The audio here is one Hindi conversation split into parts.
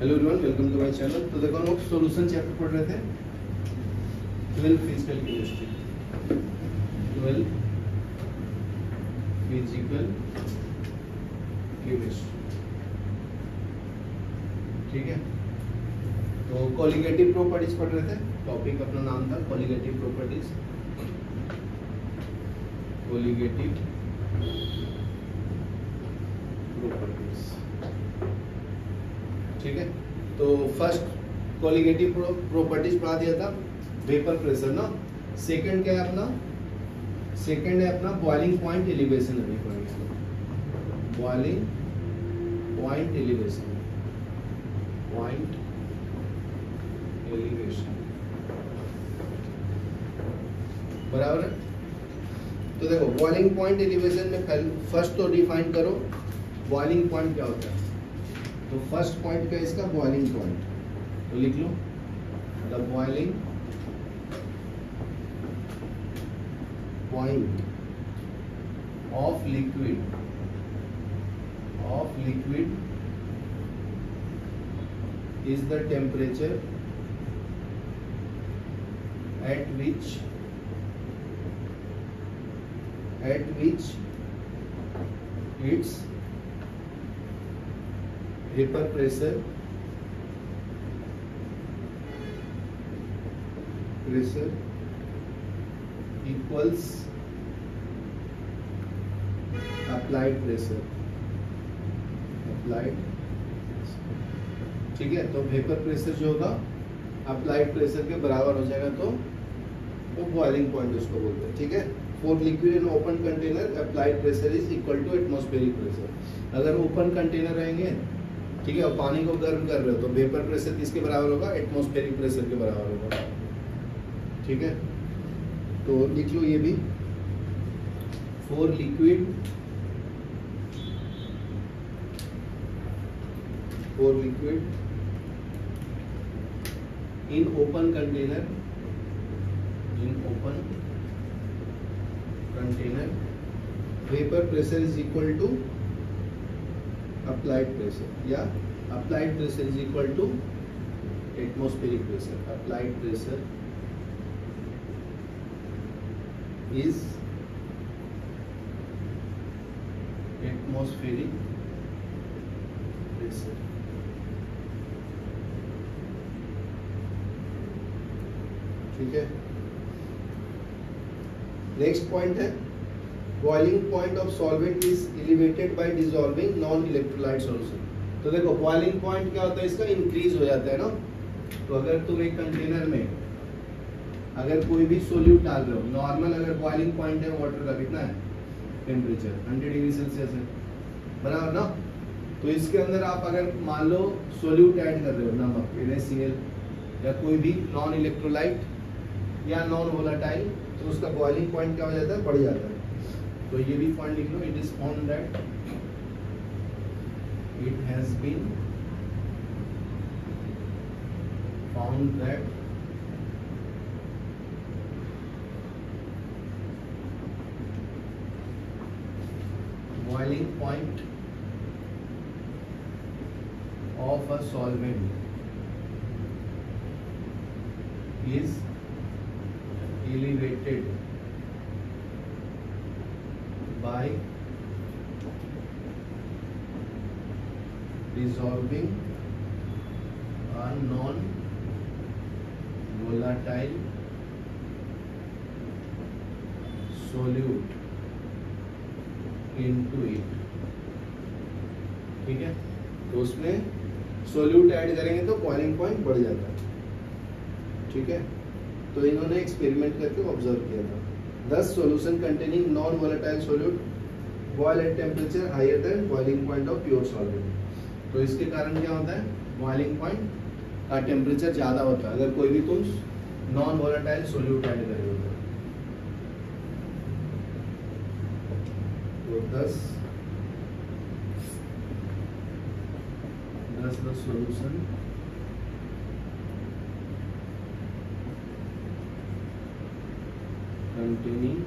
Hello everyone, welcome to my channel. तो देखो हम लोग सॉल्यूशन चैप्टर पढ़ रहे थे 12 फिजिकल केमिस्ट्री। 12 फिजिकल केमिस्ट्री, ठीक है। तो कॉलिगेटिव प्रॉपर्टीज पढ़ रहे थे। टॉपिक अपना नाम था कॉलिगेटिव प्रॉपर्टीज। कॉलिगेटिव प्रॉपर्टीज, ठीक है। तो फर्स्ट कॉलिगेटिव प्रॉपर्टीज पढ़ा दिया था, वेपर प्रेशर ना। सेकंड क्या है अपना? सेकंड है अपना बॉइलिंग पॉइंट एलिवेशन। अभी पढ़ेंगे boiling point elevation, point elevation, बराबर है। तो देखो बॉइलिंग पॉइंट एलिवेशन में फर्स्ट तो डिफाइन करो बॉइलिंग पॉइंट क्या होता है। तो फर्स्ट पॉइंट क्या है इसका? Boiling point. तो लिख लो the boiling point of liquid is the temperature at which its vapor pressure equals applied pressure, ठीक है। तो वेपर प्रेशर जो होगा अप्लाइड प्रेशर के बराबर हो जाएगा, तो वो बॉइलिंग पॉइंट उसको बोलते हैं, ठीक है। For liquid in open container applied pressure is equal to atmospheric pressure. अगर ओपन कंटेनर रहेंगे, ठीक है, और पानी को गर्म कर रहे हो तो वेपर प्रेशर किसके बराबर होगा? एटमॉस्फेरिक प्रेशर के बराबर होगा, ठीक है। तो लिख लो ये भी, for liquid in open container vapor pressure is equal to applied pressure, या applied pressure is equal to atmospheric pressure. Applied pressure is atmospheric pressure, ठीक है। नेक्स्ट पॉइंट है boiling point of solvent is elevated bye dissolving non electrolyte solution. तो देखो बॉइलिंग पॉइंट क्या होता है इसका? इंक्रीज हो जाता है ना। तो अगर तुम एक कंटेनर में अगर कोई भी सोल्यूट डाल रहे हो, नॉर्मल अगर बॉइलिंग पॉइंट है वाटर का कितना है? टेम्परेचर 100 डिग्री सेल्सियस है, बराबर ना। तो इसके अंदर आप अगर मान लो सोल्यूट ऐड कर रहे हो, नमक, NaCl या कोई भी नॉन इलेक्ट्रोलाइट या नॉन वोलेटाइल, तो उसका बॉइलिंग पॉइंट क्या हो जाता है? बढ़ जाता है। तो ये भी पॉइंट लिख लो, it is found that it has been found that boiling point of a solvent is elevated by dissolving a non-volatile solute into it, ठीक है। तो उसमें सोल्यूट ऐड करेंगे तो बॉइलिंग पॉइंट बढ़ जाता है, ठीक है। तो इन्होंने एक्सपेरिमेंट करके ऑब्जर्व किया था। 10 solution containing non volatile solute boil at temperature higher than boiling point of pure solvent. तो इसके कारण क्या होता है? बॉइलिंग पॉइंट का टेम्परेचर ज्यादा होता है अगर कोई भी तुम नॉन वोलेटाइल सोल्यूट ऐड करोगे। तो 10 solution containing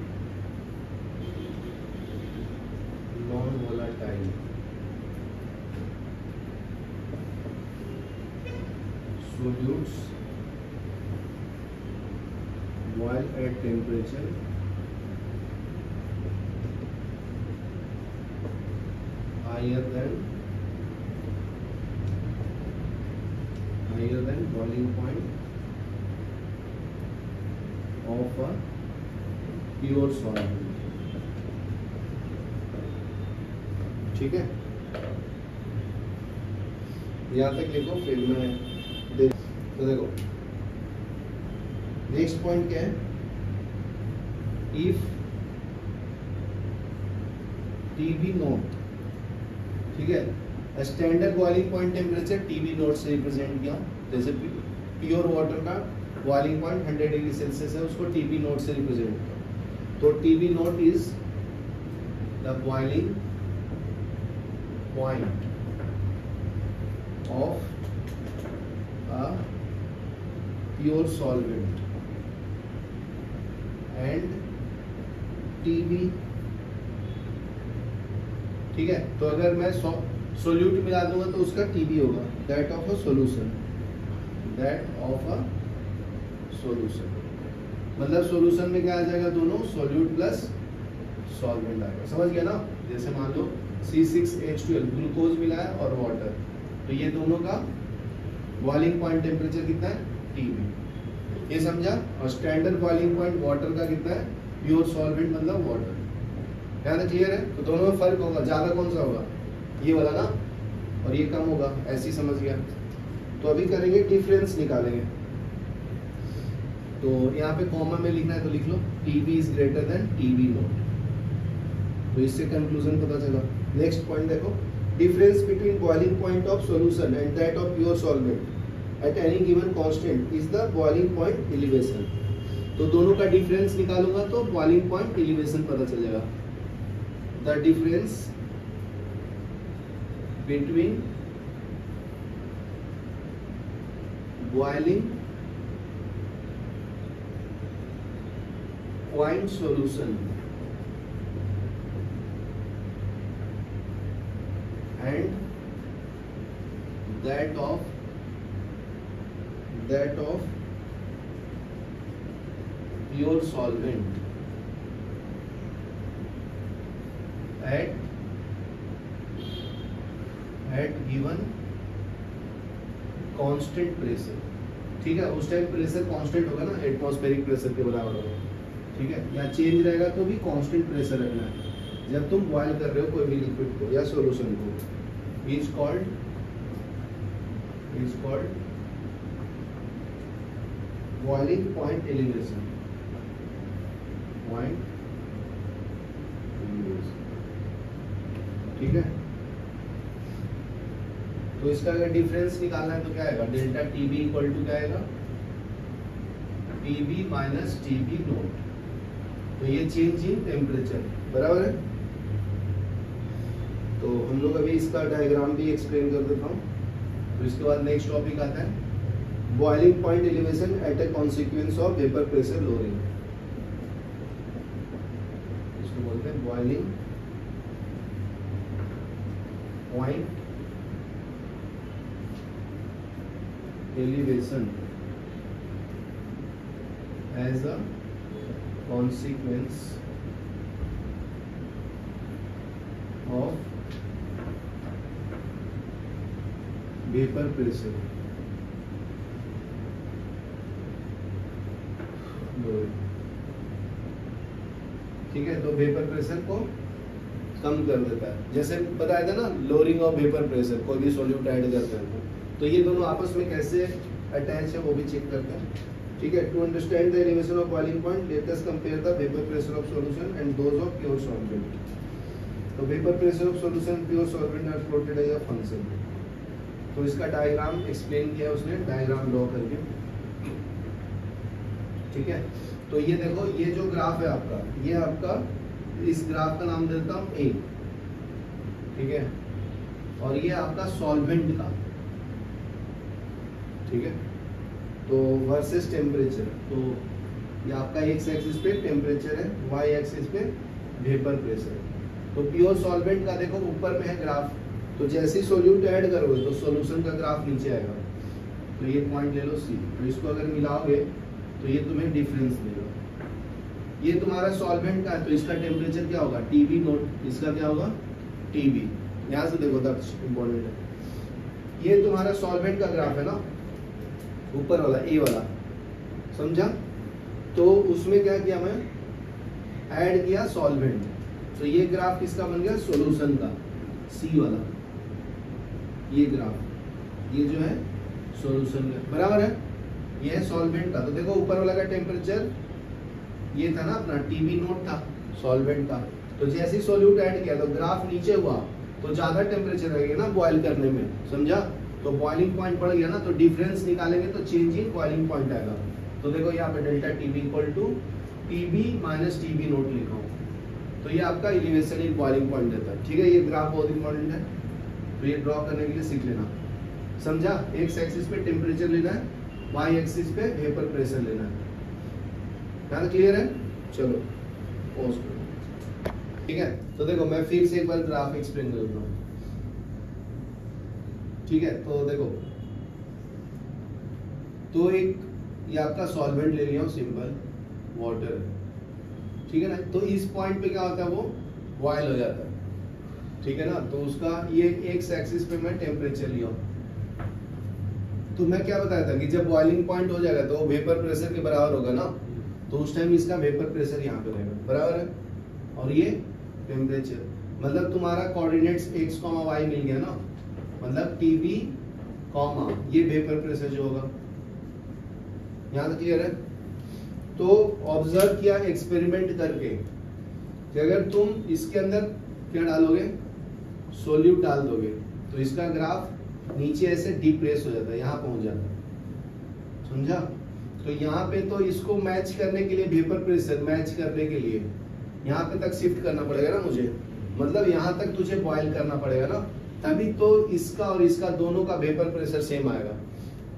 non-volatile solutes while at temperature higher than boiling point of a pure solvent। ठीक है, यहाँ तक लिखो, फिर मैं तो देखो नेक्स्ट पॉइंट क्या है, इफ टीबी नोट, ठीक है, standard boiling point temperature TB note से रिप्रेजेंट किया। जैसे प्योर वाटर का बॉइलिंग पॉइंट 100 डिग्री सेल्सियस है, उसको टीबी नोट से रिप्रेजेंट किया। तो TB note is the boiling point of a pure solvent and TB, ठीक है। तो अगर मैं सोल्यूट मिला दूंगा तो उसका TB होगा, दैट ऑफ अ सॉल्यूशन, मतलब सॉल्यूशन में क्या आ जाएगा, दोनों सोल्यूट प्लस सॉल्वेंट आएगा। समझ गया ना? जैसे मान लो C6H12 ग्लूकोज मिला है और वाटर, तो ये दोनों का बॉइलिंग पॉइंट टेम्परेचर कितना है, TB, ये समझा। और स्टैंडर्ड बॉइलिंग पॉइंट वाटर का कितना है, प्योर सॉल्वेंट मतलब वाटर। क्या ना, क्लियर है? तो दोनों में फर्क होगा, ज्यादा कौन सा होगा, ये वाला ना, और ये कम होगा, ऐसे ही समझ गया। तो अभी करेंगे डिफरेंस निकालेंगे। तो यहाँ पे कॉमा में लिखना है तो लिख लो TB is greater than TB note, तो इससे कंक्लूजन पता चला। नेक्स्ट पॉइंट देखो, difference between boiling point of solution and that of pure solvent at any given constant is the boiling point elevation। तो दोनों का डिफरेंस निकालूंगा तो boiling point elevation पता चलेगा। The difference between boiling point solution and that of pure solvent at given constant pressure, ठीक है। उस टाइम प्रेशर कांस्टेंट होगा ना, एटमॉस्फेरिक प्रेशर के बराबर होगा, ठीक है। या चेंज रहेगा तो भी कांस्टेंट प्रेशर रखना है जब तुम बॉयल कर रहे हो कोई भी लिक्विड को या सॉल्यूशन को। is called boiling point elevation, ठीक है। तो इसका अगर डिफरेंस निकालना है तो क्या आएगा, डेल्टा TB इक्वल टू क्या आएगा, TB माइनस TB नोट। तो ये चेंज इन टेम्परेचर, बराबर है। तो हम लोग अभी इसका डायग्राम भी एक्सप्लेन कर देता हूँ। तो इसके बाद नेक्स्ट टॉपिक आता है boiling point elevation at a consequence of vapour pressure lowering. इसको बोलते हैं boiling point elevation as a consequence of vapour pressure, ठीक है। तो वेपर प्रेशर को कम कर देता है, जैसे बताया था ना, लोअरिंग ऑफ वेपर प्रेशर, कोई भी सॉल्यूट ऐड करते हैं तो ये दोनों आपस में कैसे अटैच है वो भी चेक करते हैं, ठीक है। To understand the elevation of boiling point let us compare the vapour pressure of solution and those of pure solvent. तो vapour pressure of solution, pure solvent are plotted as a function. तो इसका डायग्राम एक्सप्लेन किया उसने, डायग्राम ड्रॉ करके, ठीक है। तो ये देखो, ये जो ग्राफ है आपका, ये आपका, इस ग्राफ का नाम देता हूँ A, ठीक है। और ये आपका सॉल्वेंट का, ठीक है। तो वर्सेस टेम्परेचर, तो ये आपका एक्स एक्सिस पे टेम्परेचर है, वाई एक्सिस पे वेपर प्रेशर। तो प्योर सॉल्वेंट का देखो ऊपर में है ग्राफ, तो जैसे ही सोल्यूट ऐड करोगे तो सॉल्यूशन का ग्राफ नीचे आएगा, तो ये पॉइंट ले लो C, तो इसको अगर मिलाओगे तो ये तुम्हें डिफरेंस देगा। ये तुम्हारा सॉल्वेंट का है, तो इसका टेम्परेचर क्या होगा TB नोट, इसका क्या होगा TB। यहाँ से देखो दक्ष इंपॉर्टेंट है, ये तुम्हारा सॉल्वेंट का ग्राफ है ना, ऊपर वाला A वाला, समझा। तो उसमें क्या किया मैं, ऐड किया सॉल्वेंट, तो ये ग्राफ किसका बन गया सॉल्यूशन का, C वाला, ये ग्राफ ये जो है सॉल्यूशन का, बराबर है। ये है सॉल्वेंट का, तो देखो ऊपर वाला का टेम्परेचर ये था ना अपना TB नोट था सॉल्वेंट का, तो जैसे ही सॉल्यूट ऐड किया तो ग्राफ नीचे हुआ, तो ज्यादा टेम्परेचर रहेगा ना बॉयल करने में, समझा। तो बॉइलिंग पॉइंट बढ़ गया ना, तो डिफरेंस निकालेंगे तो चेंज इन बॉइलिंग पॉइंट आएगा। तो देखो यहाँ पे delta TB equal to TB minus TB naught लिखा हूँ, तो ये आपका एलिवेशन इन बॉइलिंग पॉइंट देता है, ठीक है। ये ग्राफ बहुत इंपॉर्टेंट है, तो ये ड्रॉ करने के लिए सीख लेना, समझा। एक्स एक्सिस पे टेम्परेचर लेना है, वाई एक्सिस पे वेपर प्रेशर लेना है, क्या क्लियर है। चलो पॉज करो, ठीक है। तो देखो मैं फिर से एक बार ग्राफ एक्सप्लेन कर देता हूँ, ठीक है। तो देखो, तो एक ये आपका सॉल्वेंट ले लिया हूँ, सिंपल वाटर, ठीक है ना। तो इस पॉइंट पे क्या होता है, वो बॉयल हो जाता है, ठीक है ना। तो उसका ये एक्स एक्सिस पे मैं टेम्परेचर लिया हूँ, तो मैं क्या बताया था कि जब बॉइलिंग पॉइंट हो जाएगा तो वेपर प्रेशर के बराबर होगा ना, तो उस टाइम इसका वेपर प्रेशर यहाँ पे रहेगा, बराबर है। और ये टेम्परेचर, मतलब तुम्हारा कोऑर्डिनेट्स x, y मिल गया ना, मतलब TB, ये वेपर प्रेशर जो होगा, यहाँ तक क्लियर है। तो ऑब्जर्व किया एक्सपेरिमेंट करके कि अगर तुम इसके अंदर क्या डालोगे, सोल्यूट डाल दोगे, तो इसका ग्राफ नीचे ऐसे डिप्रेस हो जाता है, यहाँ पहुंच जाता है, समझा। तो यहाँ पे तो इसको मैच करने के लिए, वेपर प्रेशर मैच करने के लिए यहाँ पे तक शिफ्ट करना पड़ेगा ना मुझे, मतलब यहाँ तक तुझे बॉयल करना पड़ेगा ना, तभी तो इसका और इसका दोनों का वेपर प्रेशर सेम आएगा।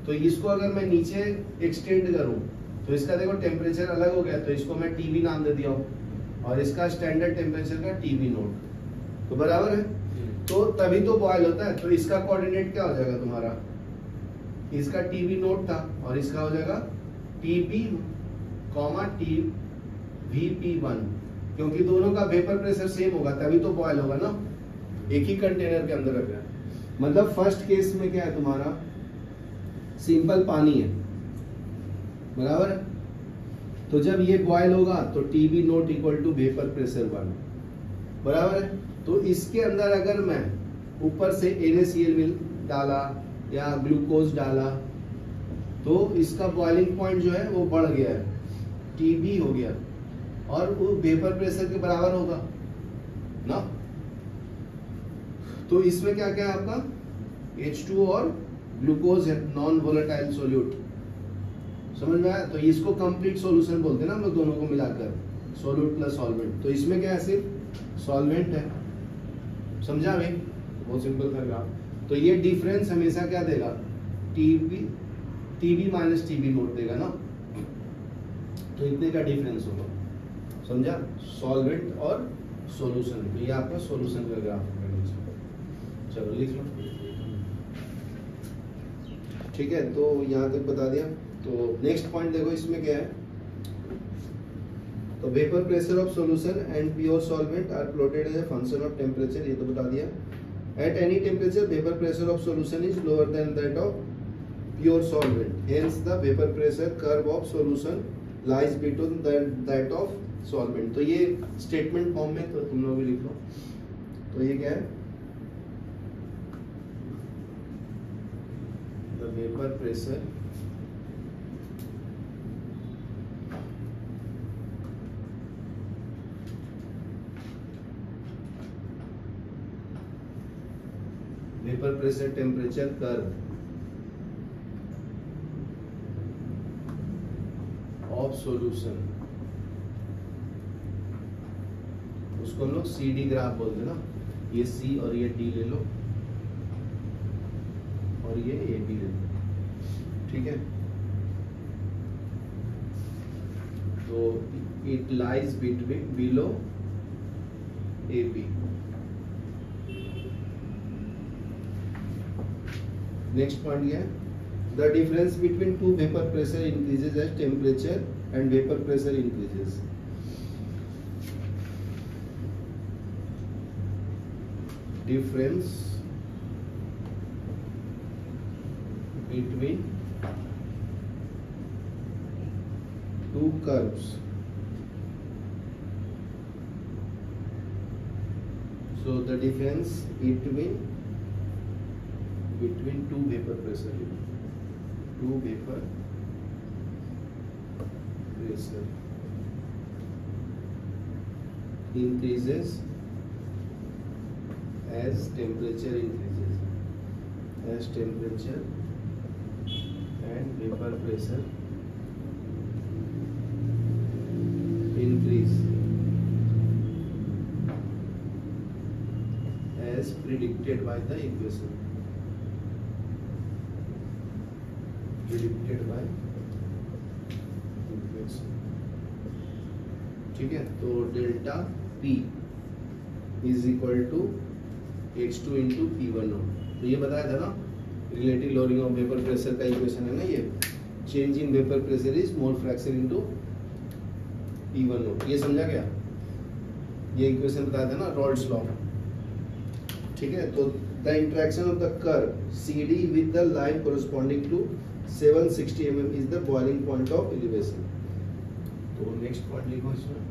तो इसको अगर मैं नीचे एक्सटेंड करूं तो इसका देखो टेम्परेचर अलग हो गया, तो इसको मैं TB नाम दे दिया हूं, और इसका स्टैंडर्ड टेम्परेचर का TB नोट, तो बराबर है। तो तभी तो बॉयल होता है। तो इसका कोऑर्डिनेट क्या हो जाएगा तुम्हारा, इसका TB नोट था और इसका हो जाएगा TB, VP1, क्योंकि दोनों का वेपर प्रेशर सेम होगा तभी तो बॉयल होगा ना, एक ही कंटेनर के अंदर रख रहा है। मतलब फर्स्ट केस में क्या है तुम्हारा, सिंपल पानी है, बराबर है। तो जब ये बॉयल होगा तो TB naught equal to vapour pressure 1, बराबर है। तो इसके अंदर अगर मैं ऊपर से NaCl डाला या ग्लूकोज डाला, तो इसका बॉइलिंग पॉइंट जो है वो बढ़ गया है, TB हो गया, और वो वेपर प्रेशर के बराबर होगा ना। तो इसमें क्या क्या है आपका, H2 और ग्लूकोज है, नॉन वोलेटाइल सोल्यूट, समझ में आया। तो इसको कंप्लीट सॉल्यूशन बोलते हैं ना हम लोग, दोनों को मिलाकर सोल्यूट प्लस सॉल्वेंट। तो इसमें क्या है, सिर्फ सॉल्वेंट है, समझा भाई, बहुत सिंपल था ग्राफ। तो ये डिफरेंस हमेशा क्या देगा, TB माइनस TB नोट देगा ना, तो इतने का डिफरेंस होगा, समझा, सॉल्वेंट और सॉल्यूशन। तो ये आपका सॉल्यूशन का ग्राफ है, चलो लिख लो, ठीक है। तो यहाँ तक बता दिया। तो नेक्स्ट पॉइंट देखो, इसमें क्या है, तो vapour pressure of solution and pure solvent are plotted as a function of temperature, ये तो बता दिया। At any temperature vapour pressure of solution is lower than that of pure solvent, hence the vapour pressure curve of solution lies between that of solvent. तो ये स्टेटमेंट फॉर्म में, तो तुम लोग भी लिख लो। तो ये क्या है, the vapour pressure vapour pressure temperature curve of solution, उसको हम लोग CD ग्राफ बोलते हैं ना। ये C और ये D ले लो और ये AB ले लो, ठीक है। तो it lies between below AB। Next point ये है, The difference between two vapor pressure increases as temperature and vapor pressure increases. Difference between two curves. So the difference between two vapor pressure increases as temperature and vapor pressure increase as predicted by the equation. ठीक है, तो delta P is equal to H2 into P1 हो। तो ये बताया था ना, relative lowering of vapour pressure का इक्वेशन है ना ये, change in vapour pressure is mole fraction into P1 हो। ये समझा गया, ये इक्वेशन बताया था ना रॉल्ड्स लॉ। ठीक है, तो the interaction of the curve CD with the line corresponding to 760 mm is the boiling point of elevation. तो नेक्स्ट पॉइंट लिखो इसमें,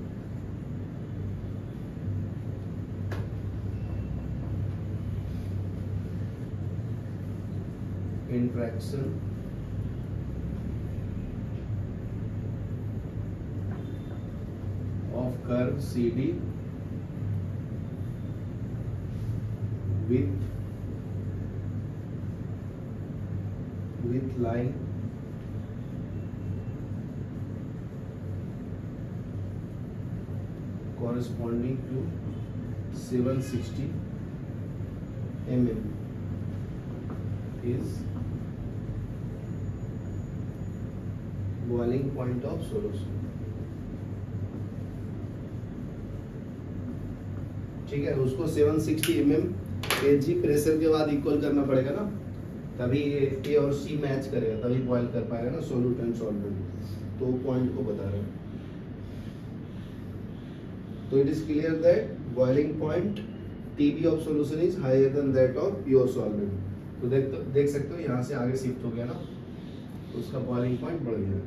interaction of curve CD with line corresponding to 760 mm is boiling point of solution। ठीक है, उसको 760 mm kg प्रेशर के बाद इक्वल करना पड़ेगा ना, तभी A और C मैच करेगा, तभी बॉयल कर पाएगा ना सोल्यूट एंड सॉल्वेंट। तो पॉइंट को बता रहे हैं। तो it is clear that boiling point TB of solution is higher than that of pure solvent. तो देख सकते हो यहाँ से आगे शिफ्ट हो गया ना, तो उसका बॉइलिंग पॉइंट बढ़ गया।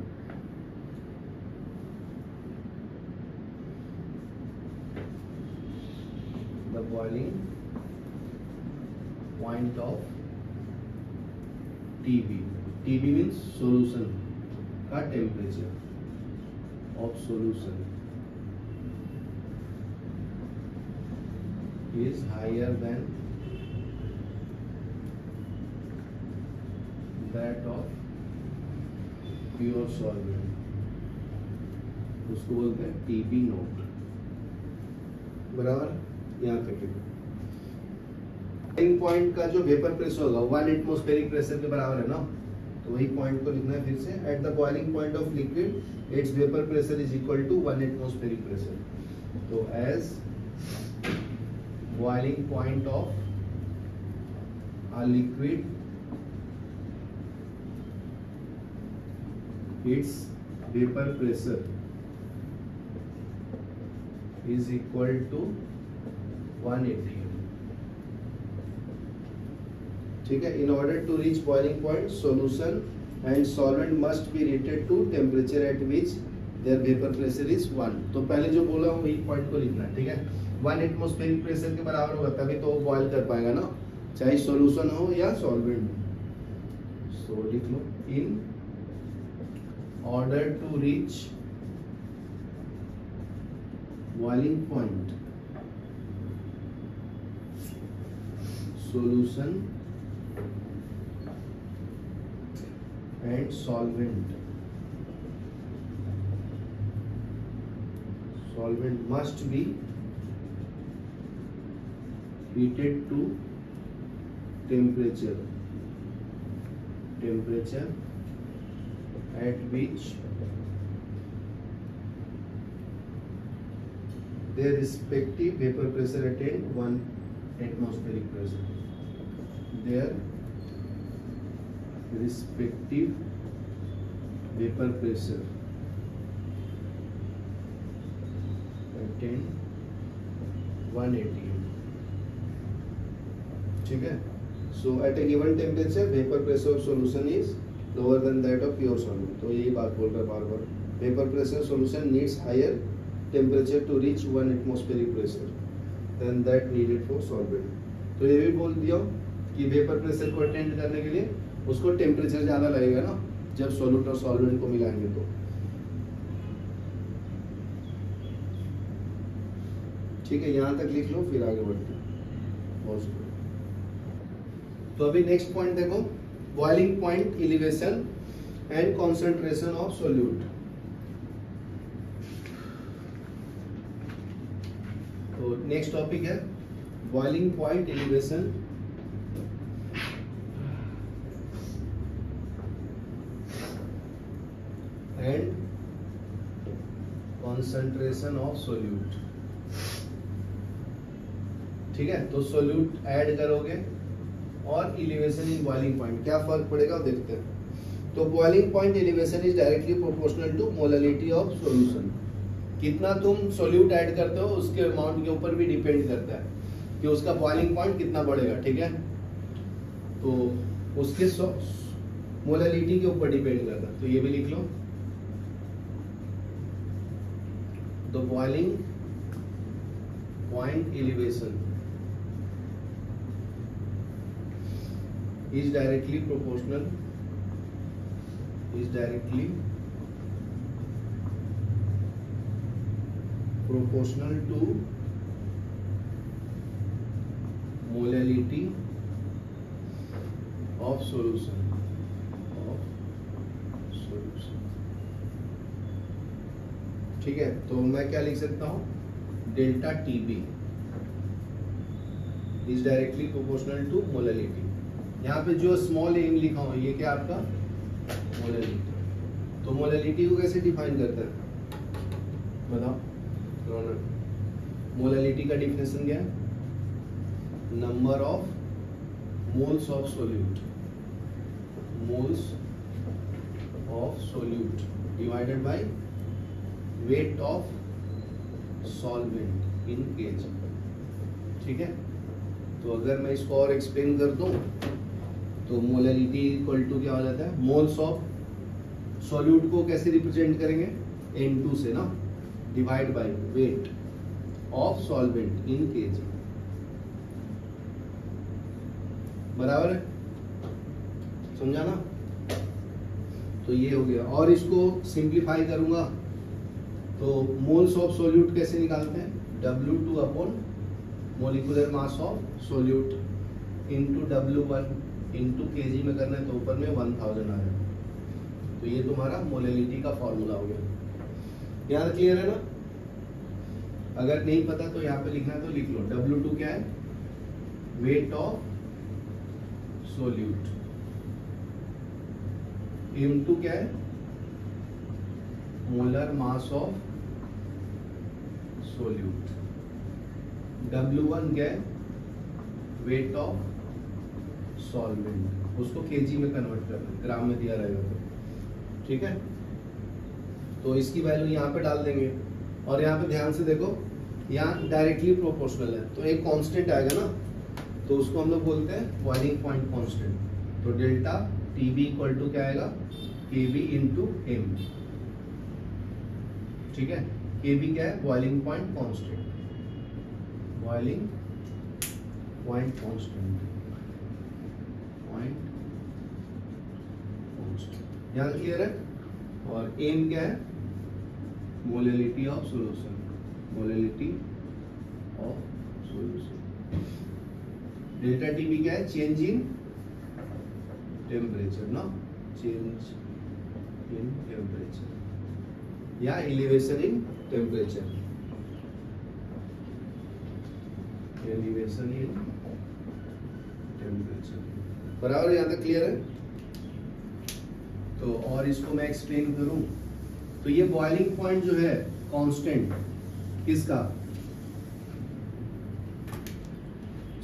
The boiling point of TB means solution का temperature of solution is higher than that of pure solvent, उसको बोलते हैं TB नोट। बराबर, यहाँ तक बॉइलिंग पॉइंट का जो वेपर प्रेशर होगा 1 एटमॉस्फेरिक प्रेशर के बराबर है ना, तो वही पॉइंट को लिखना है फिर से। At the boiling point of liquid its vapour pressure is equal to 1 atmospheric pressure. तो as boiling point of a liquid, its vapor pressure is equal to 1 atm. ठीक है, in order to reach boiling point, solution and solvent must be rated to temperature at which their vapor pressure is 1। तो पहले जो बोला हूँ वही पॉइंट को लिखना है। ठीक है, 1 एटमॉस्फेरिक प्रेशर के बराबर होगा तभी तो वो बॉयल कर पाएगा ना, चाहे सॉल्यूशन हो या सॉल्वेंट हो। सो लिख लो, इन order to reach boiling point, solution and solvent must be heated to temperature at which their respective vapor pressure attain 1 atmospheric pressure. Their respective vapour pressure attain 1 atm, ठीक है। So at a given temperature vapour pressure of solution is lower than that of pure solvent. तो यही बात बोल रहा है बार बार, vapour pressure solution needs higher temperature to reach 1 atmospheric pressure than that needed for solvent. तो ये भी बोल दिया कि वेपर प्रेशर को अटेंड करने के लिए उसको टेम्परेचर ज़्यादा लगेगा ना, जब सॉल्यूट और सॉल्वेंट को मिलाएंगे तो। ठीक है, यहाँ तक लिख लो, फिर आगे बढ़ते हैं। तो अभी नेक्स्ट पॉइंट देखो, boiling point, elevation and concentration of solute. तो नेक्स्ट टॉपिक है boiling point, elevation and concentration of solute. ठीक है, तो सॉल्यूट ऐड करोगे और एलिवेशन इन बॉइलिंग पॉइंट, क्या फर्क पड़ेगा देखते हैं। तो boiling point elevation is directly proportional to molality of solution. कितना तुम सॉल्यूट ऐड करते हो उसके अमाउंट के ऊपर भी डिपेंड करता है कि उसका बॉइलिंग पॉइंट कितना बढ़ेगा। ठीक है, तो उसके मोलैलिटी के ऊपर डिपेंड करता है। तो ये भी लिख लो, the boiling point elevation is directly proportional to molality of solution ठीक है। तो मैं क्या लिख सकता हूँ, delta TB is directly proportional to molality। यहाँ पे जो स्मॉल एम लिखा हूँ ये क्या आपका मोलैलिटी। तो मोलैलिटी को कैसे डिफाइन करता है बताओ, मोलैलिटी का डिफिनेशन क्या है, number of moles of solute, moles of solute divided by weight of solvent in KG. ठीक है, तो अगर मैं इसको और एक्सप्लेन कर दूं तो मोलैलिटी इक्वल टू क्या हो जाता है, मोल्स ऑफ सॉल्यूट को कैसे रिप्रेजेंट करेंगे, N2 से ना, divide by weight of solvent in KG. बराबर है, समझा ना। तो ये हो गया, और इसको सिंप्लीफाई करूंगा तो मोल्स ऑफ सॉल्यूट कैसे निकालते हैं, W2 upon molecular mass of solute into W1 into KG में करना है तो ऊपर में 1000 आ रहा है। तो ये तुम्हारा मोलैलिटी का फॉर्मूला हो गया। यहाँ क्लियर है ना। अगर नहीं पता तो यहाँ पे लिखना है तो लिख लो, W2 क्या है, वेट ऑफ सॉल्यूट, M2 क्या है, molar mass of solute, W1 क्या है, वेट ऑफ सॉल्वेंट, उसको केजी में कन्वर्ट करना, ग्राम में दिया रहेगा तो। ठीक है, तो इसकी वैल्यू यहाँ पे डाल देंगे और यहाँ पे ध्यान से देखो, यहाँ डायरेक्टली प्रोपोर्शनल है तो एक कांस्टेंट आएगा ना, तो उसको हम लोग बोलते हैं बॉइलिंग पॉइंट कांस्टेंट। तो डेल्टा TB इक्वल टू क्या आएगा, KB इंटू M। ठीक है, KB क्या है, boiling point constant, boiling point constant, point constant. यहाँ क्लियर है। और एम क्या है, molality of solution, molality of solution. Delta TB क्या है, चेंज इन टेम्परेचर ना, चेंज इन टेम्परेचर या elevation in temperature, elevation in temperature. बराबर, यहाँ तक क्लियर है। तो और इसको मैं एक्सप्लेन करूं तो ये बॉइलिंग पॉइंट जो है कांस्टेंट किसका,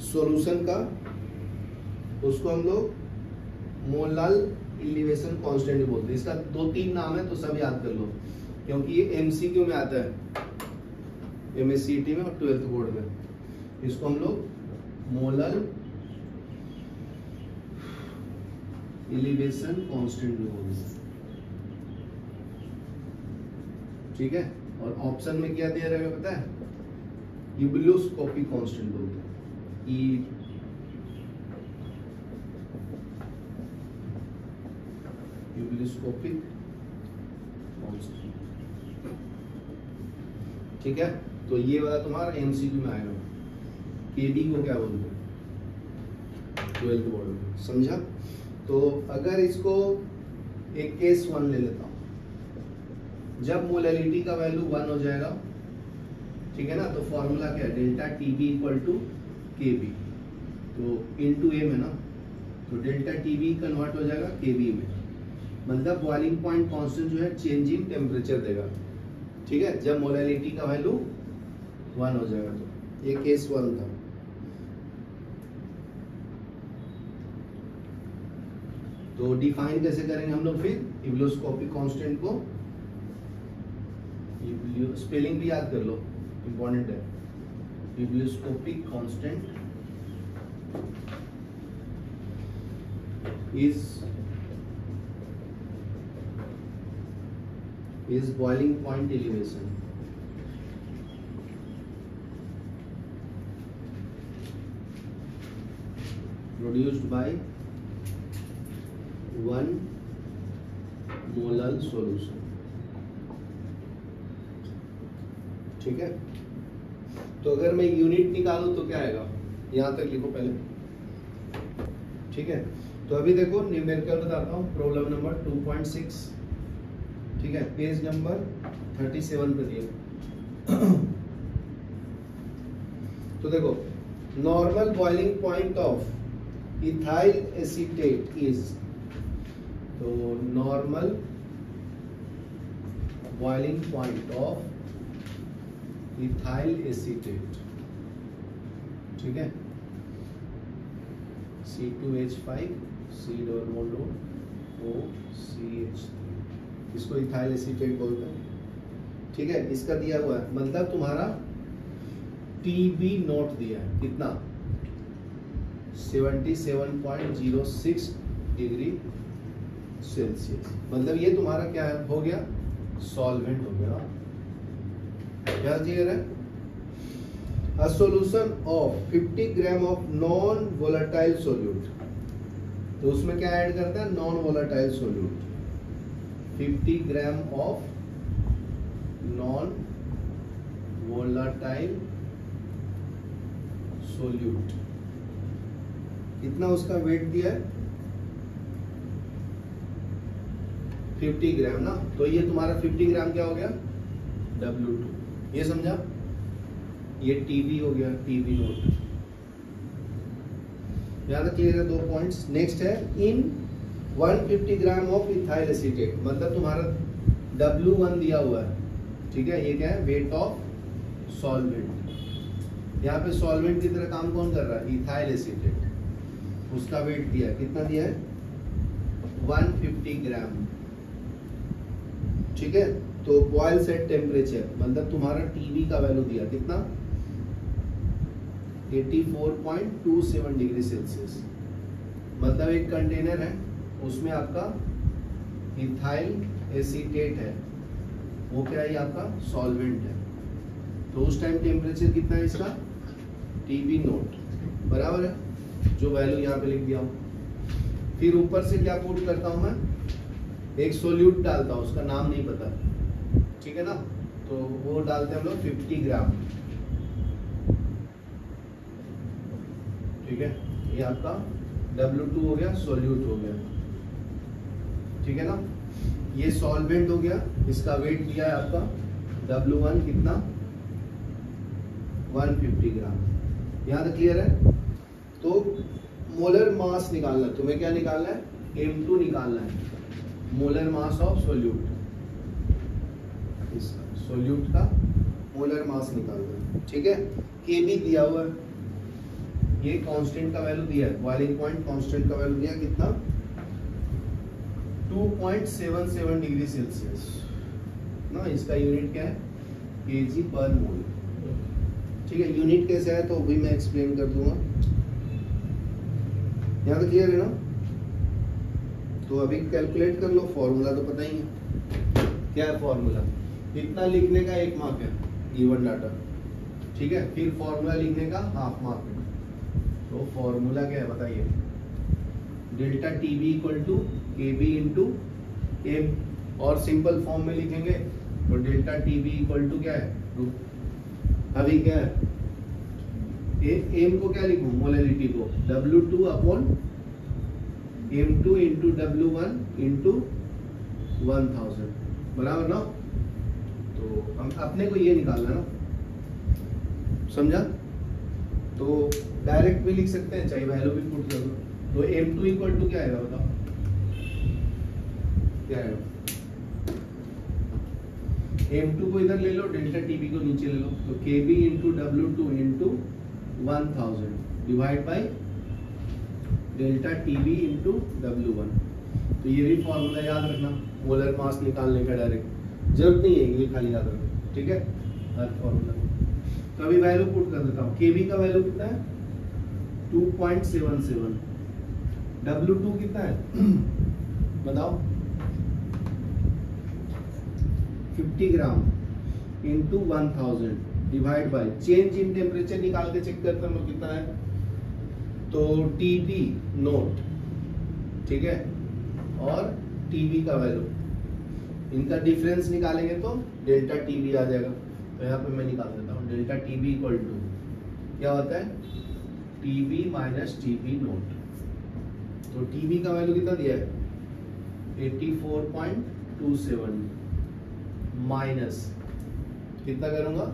सॉल्यूशन का, उसको हम लोग मोलल एलिवेशन कांस्टेंट बोलते हैं। इसका 2-3 नाम है तो सब याद कर लो, क्योंकि ये एमसीक्यू में आता है, एमएससीईटी में और 12th बोर्ड में। इसको हम लोग मोलल एलिवेशन कांस्टेंट भी बोलते हैं, ठीक है। और ऑप्शन में क्या दिया रहेगा पता है, यूबिलोस्कोपिक कांस्टेंट बोलते हैं, यूबिलोस्कोपिक कांस्टेंट, ठीक है। तो ये वाला तुम्हारा एमसीक्यू में आएगा। केबी को क्या बोलते हैं 12th बोर्ड में, समझा। तो अगर इसको एक केस 1 ले लेता हूं, जब मोलैलिटी का वैल्यू 1 हो जाएगा, ठीक है ना, तो फॉर्मूला क्या है, डेल्टा टीबी इक्वल टू केबी, तो इनटू एम है ना, तो डेल्टा टीबी कन्वर्ट हो जाएगा केबी में, मतलब बॉइलिंग पॉइंट कांस्टेंट जो है चेंज इन टेम्परेचर देगा, ठीक है, जब मोलैलिटी का वैल्यू 1 हो जाएगा। तो ये केस 1 था। तो डिफाइन कैसे करेंगे हम लोग फिर, यूबिलोस्कोपिक कांस्टेंट को, स्पेलिंग भी याद कर लो, इंपॉर्टेंट है। Ebullioscopic constant is boiling point elevation produced by 1 molal solution, ठीक है। तो अगर मैं यूनिट निकालूं तो क्या आएगा, यहां तक लिखो पहले, ठीक है। तो अभी देखो न्यूमेरिकल बताता हूं, प्रॉब्लम नंबर 2.6, ठीक है, पेज नंबर 37 पे दिया। तो देखो, normal boiling point of ethyl acetate is, तो normal boiling point of ethyl acetate, ठीक है, C2H5 C(OCH), इसको इथाइल एसीटेट बोलते हैं, ठीक है। इसका दिया हुआ है, मतलब तुम्हारा TB नोट दिया है कितना, 77.06 डिग्री सेल्सियस, मतलब ये तुम्हारा क्या है, हो गया सॉल्वेंट हो गया। क्या क्लियर है, a solution of 50 gram of non volatile solute, तो उसमें क्या ऐड करता है, non volatile solute, 50 gram of non volatile solute, कितना उसका वेट दिया है 50 ग्राम ना, तो ये तुम्हारा 50 ग्राम क्या हो गया W2, ये समझा। ये TB हो गया, TB नोट, यहाँ तक क्लियर है, 2 पॉइंट्स। नेक्स्ट है, इन 150 ग्राम ऑफ इथाइल एसीटेट, मतलब तुम्हारा W1 दिया हुआ है, ठीक है, ये क्या है, वेट ऑफ सॉल्वेंट। यहाँ पे सॉल्वेंट की तरह काम कौन कर रहा है, इथाइल एसीटेट, उसका वेट दिया है, कितना दिया है 150 ग्राम, ठीक है। तो बॉयल सेट टेम्परेचर, मतलब तुम्हारा TB का वैल्यू दिया कितना, 84.27 डिग्री सेल्सियस, मतलब एक कंटेनर है, उसमें आपका इथाइल एसीटेट है, वो क्या है, आपका सॉल्वेंट है। तो उस टाइम टेम्परेचर कितना है इसका, TB नोट, बराबर है, जो वैल्यू यहाँ पे लिख दिया हूँ। फिर ऊपर से क्या पुट करता हूँ मैं, एक सोल्यूट डालता हूँ, उसका नाम नहीं पता, ठीक है ना, तो वो डालते हैं हम लोग 50 ग्राम, ठीक है। ये आपका W2 हो गया, सोल्यूट हो गया, ठीक है ना। ये सॉल्वेंट हो गया, इसका वेट दिया है आपका W1 कितना, 150 ग्राम, यहाँ तक क्लियर है। तो मोलर मास निकालना है तुम्हें, क्या निकालना है, M2 निकालना है, molar mass of solute, solute का मोलर मास निकालना है, ठीक है। Kb दिया हुआ है, ये कांस्टेंट का वैल्यू दिया है, बॉइलिंग पॉइंट कांस्टेंट का वैल्यू दिया कितना 2.77 डिग्री सेल्सियस ना। इसका यूनिट क्या है? केजी पर मोल। ठीक है, यूनिट कैसे है तो भी मैं एक्सप्लेन कर दूंगा। यहाँ तो क्लियर है ना? तो अभी कैलकुलेट कर लो, फॉर्मूला तो पता ही है। क्या है फॉर्मूला? इतना लिखने का 1 मार्क है गिवन डाटा, ठीक है। फिर फॉर्मूला लिखने का हाफ मार्क है। तो फॉर्मूला क्या है बताइए? डेल्टा टीबी इक्वल टू के बी इंटू एम, और सिंपल फॉर्म में लिखेंगे तो डेल्टा टीबी इक्वल टू क्या है? अभी क्या है? एम को क्या लिखूं? मोलैलिटी को W2 upon M2 into W1 into 1000, बराबर ना। तो हम अपने को ये निकालना ना, समझा? तो डायरेक्ट भी लिख सकते हैं, चाहे वैल्यू भी पुट कर दो। तो M2 इक्वल टू क्या आएगा बताओ? क्या आएगा? M2 को इधर ले लो, डेल्टा TB को नीचे ले लो। तो KB into W2 into 1000 divide by delta TB into W1। तो ये भी फॉर्मूला याद रखना मोलर मास निकालने का, डायरेक्ट जरूरत नहीं है, ये खाली याद रखना, ठीक है, हर फॉर्मूला। तो अभी वैल्यू पुट कर देता हूँ। KB का वैल्यू कितना है? 2.77। W2 कितना है बताओ? 50 gram into 1000 divide by change in temperature निकाल के चेक करते हैं कितना है। तो TB नोट, ठीक है, और TB का वैल्यू, इनका डिफरेंस निकालेंगे तो डेल्टा TB आ जाएगा। तो यहाँ पे मैं निकाल देता हूँ डेल्टा TB इक्वल टू क्या होता है? TB minus TB note. तो TB का वैल्यू कितना दिया है? 84.27 माइनस कितना करूंगा?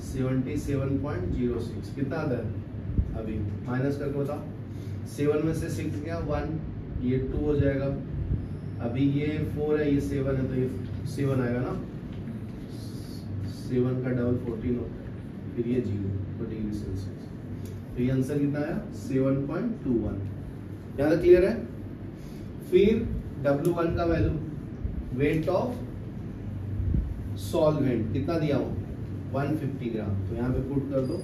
77.06। कितना आता है अभी? माइनस करके बताओ। 7 में से 6 गया 1, ये 2 हो जाएगा। अभी ये 4 है, ये 7 है, तो ये 7 आएगा ना। 7 का डबल 14 होता है, फिर ये 0 डिग्री सेल्सियस। तो ये आंसर कितना आया? 7.21। यहाँ तक क्लियर है? फिर W1 का वैल्यू, वेट ऑफ सॉल्वेंट कितना दिया हूँ? 150 ग्राम। तो यहाँ पे पुट कर दो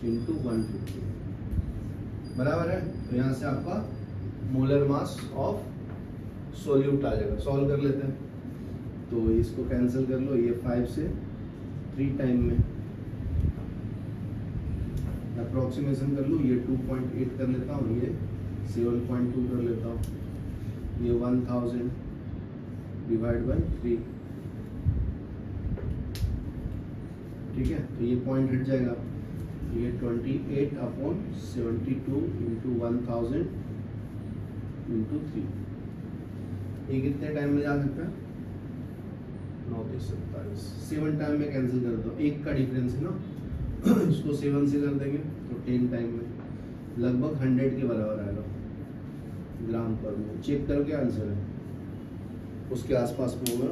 इंटू 150, बराबर है। तो यहाँ से आपका मोलर मास ऑफ सोल्यूट आ जाएगा। सॉल्व कर लेते हैं, तो इसको कैंसिल कर लो। ये 5 से 3 टाइम में अप्रोक्सीमेशन कर लो। ये 2.8 कर लेता हूँ, ये 7.2 कर लेता हूँ। ये 1000 डिवाइड बाई 3, ठीक है। तो ये पॉइंट हट जाएगा। ये 28 अपॉन 72 इंटू 1000 इंटू 3। ये कितने टाइम में जा सकता है? 9:27। 7 टाइम में कैंसिल कर दो, 1 का डिफरेंस है ना। इसको 7 से कर देंगे तो 10 टाइम में लगभग 100 के बराबर आएगा ग्राम पर मोल। चेक करो क्या आंसर है, उसके आसपास में होगा।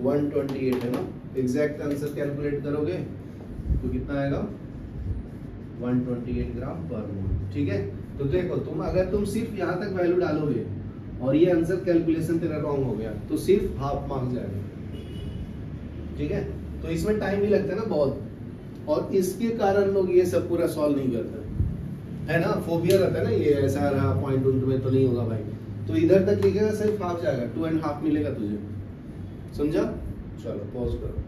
128 है ना। एग्जैक्ट आंसर कैलकुलेट करोगे तो कितना आएगा? 128 ग्राम पर मोल, ठीक है। तो देखो अगर तुम सिर्फ यहाँ तक वैल्यू डालोगे और ये आंसर कैलकुलेशन तेरा रॉन्ग हो गया तो सिर्फ हाफ मार्क्स जाएगा, ठीक है। तो इसमें टाइम भी लगता है ना बहुत, और इसके कारण लोग ये सब पूरा सॉल्व नहीं करते है ना। फोबिया रहता है ना, ये ऐसा रहा पॉइंट में तो नहीं होगा भाई। तो इधर तक लिखेगा सिर्फ हाफ जाएगा, 2.5 मिलेगा तुझे, समझा? चलो पॉज करो।